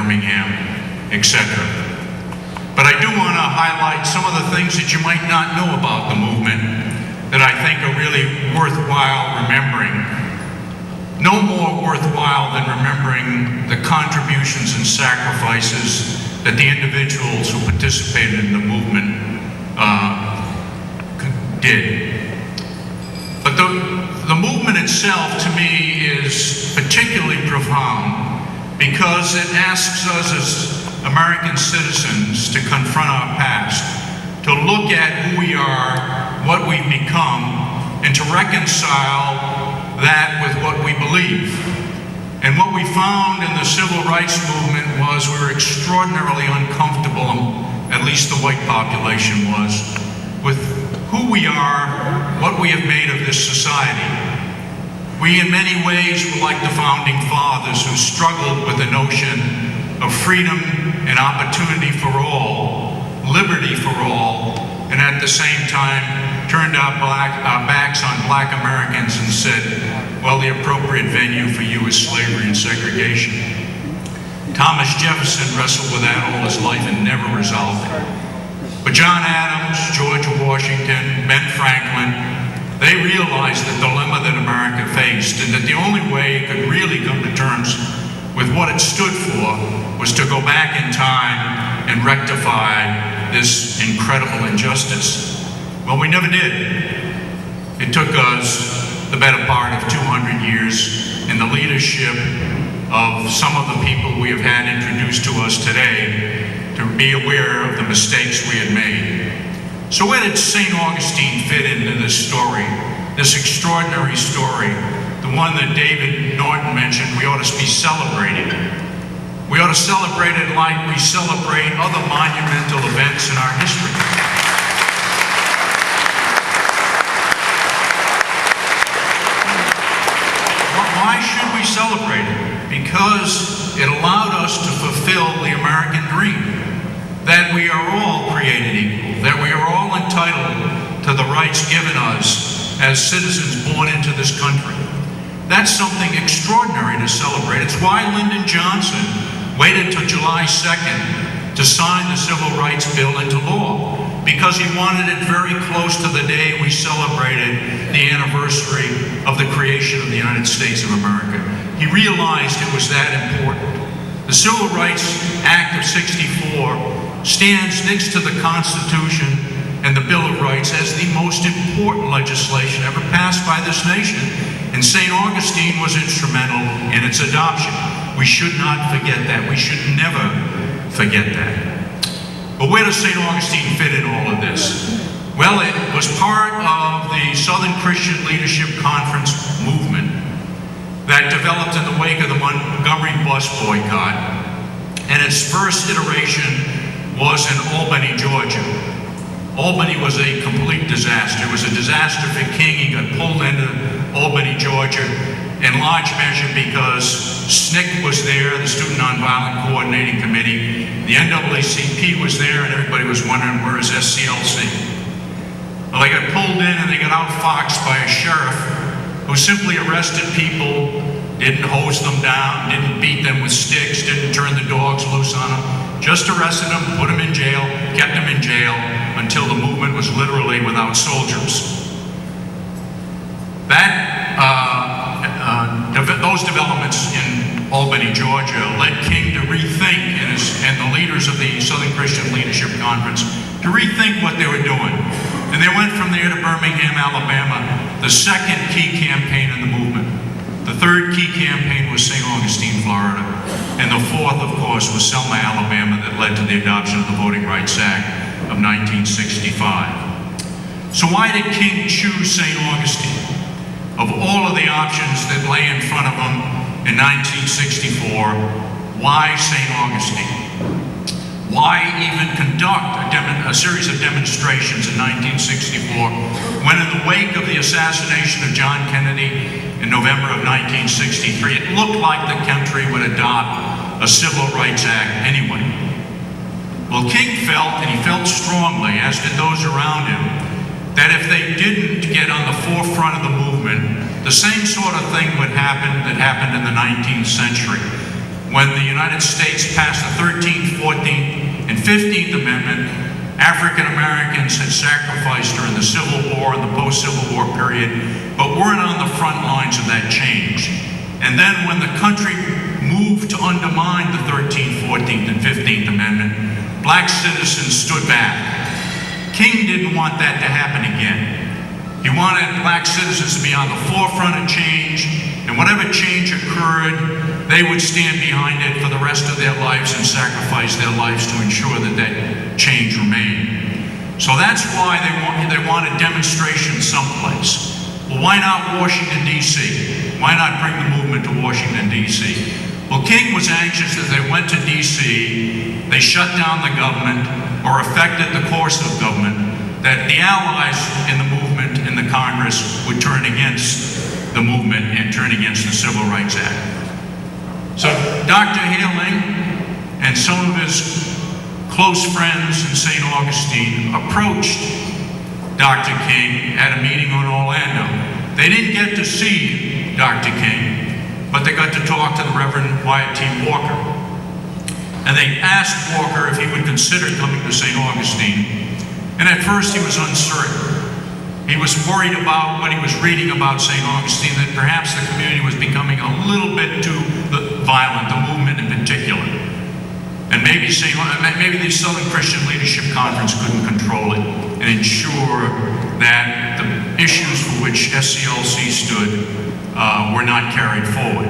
Birmingham, etc. But I do want to highlight some of the things that you might not know about the movement that I think are really worthwhile remembering. No more worthwhile than remembering the contributions and sacrifices that the individuals who participated in the movement did. But the movement itself, to me, is particularly profound because it asks us as American citizens to confront our past, to look at who we are, what we've become, and to reconcile that with what we believe. And what we found in the civil rights movement was we were extraordinarily uncomfortable, at least the white population was, with who we are, what we have made of this society. We in many ways were like the founding fathers who struggled with the notion of freedom and opportunity for all, liberty for all, and at the same time turned our backs on black Americans and said, well, the appropriate venue for you is slavery and segregation. Thomas Jefferson wrestled with that all his life and never resolved it. But John Adams, George Washington, Ben Franklin, they realized the dilemma that America faced and that the only way it could really come to terms with what it stood for was to go back in time and rectify this incredible injustice. Well, we never did. It took us the better part of 200 years in the leadership of some of the people we have had introduced to us today to be aware of the mistakes we had made. So where did St. Augustine fit into this story, this extraordinary story, the one that David Norton mentioned we ought to be celebrating? We ought to celebrate it like we celebrate other monumental events in our history. Why should we celebrate it? Because it allowed us to fulfill the American dream, that we are all created equal, that we are all entitled to the rights given us as citizens born into this country. That's something extraordinary to celebrate. It's why Lyndon Johnson waited till July 2nd to sign the Civil Rights Bill into law, because he wanted it very close to the day we celebrated the anniversary of the creation of the United States of America. He realized it was that important. The Civil Rights Act of '64 stands next to the Constitution and the Bill of Rights as the most important legislation ever passed by this nation, and St. Augustine was instrumental in its adoption. We should not forget that. We should never forget that. But where does St. Augustine fit in all of this? Well, it was part of the Southern Christian Leadership Conference movement that developed in the wake of the Montgomery bus boycott, and its first iteration was in Albany, Georgia. Albany was a complete disaster. It was a disaster for King. He got pulled into Albany, Georgia, in large measure because SNCC was there, the Student Nonviolent Coordinating Committee. The NAACP was there, and everybody was wondering, where is SCLC? Well, they got pulled in and they got outfoxed by a sheriff who simply arrested people, didn't hose them down, didn't beat them with sticks, didn't turn the dogs loose on them, just arrested them, put them in jail, kept them in jail until the movement was literally without soldiers. Those developments in Albany, Georgia, led King to rethink, and the leaders of the Southern Christian Leadership Conference, to rethink what they were doing. And they went from there to Birmingham, Alabama, the second key campaign in the movement. The third key campaign was St. Augustine, Florida. And the fourth, of course, was Selma, Alabama, that led to the adoption of the Voting Rights Act of 1965. So why did King choose St. Augustine? Of all of the options that lay in front of him in 1964, why St. Augustine? Why even conduct a series of demonstrations in 1964 when, in the wake of the assassination of John Kennedy in November of 1963, it looked like the country would adopt a Civil Rights Act anyway? Well, King felt, and he felt strongly, as did those around him, that if they didn't get on the forefront of the movement, the same sort of thing would happen that happened in the 19th century, when the United States passed the 13th, 14th, and 15th Amendment, African Americans had sacrificed during the Civil War and the post-Civil War period, but weren't on the front lines of that change. And then when the country moved to undermine the 13th, 14th, and 15th Amendment, black citizens stood back. King didn't want that to happen again. He wanted black citizens to be on the forefront of change, and whatever change occurred, they would stand behind it for the rest of their lives and sacrifice their lives to ensure that that change remained. So that's why they wanted demonstrations someplace. Well, why not Washington, D.C.? Why not bring the movement to Washington, D.C.? Well, King was anxious that they went to D.C., they shut down the government, or affected the course of government, that the allies in the movement in the Congress would turn against the movement and turn against the Civil Rights Act. So Dr. Hailing and some of his close friends in St. Augustine approached Dr. King at a meeting in Orlando. They didn't get to see Dr. King, but they got to talk to the Reverend Wyatt T. Walker. And they asked Walker if he would consider coming to St. Augustine. And at first he was uncertain. He was worried about what he was reading about St. Augustine, that perhaps the community was becoming a little bit too violent, the movement in particular. And maybe the Southern Christian Leadership Conference couldn't control it and ensure that the issues for which SCLC stood were not carried forward.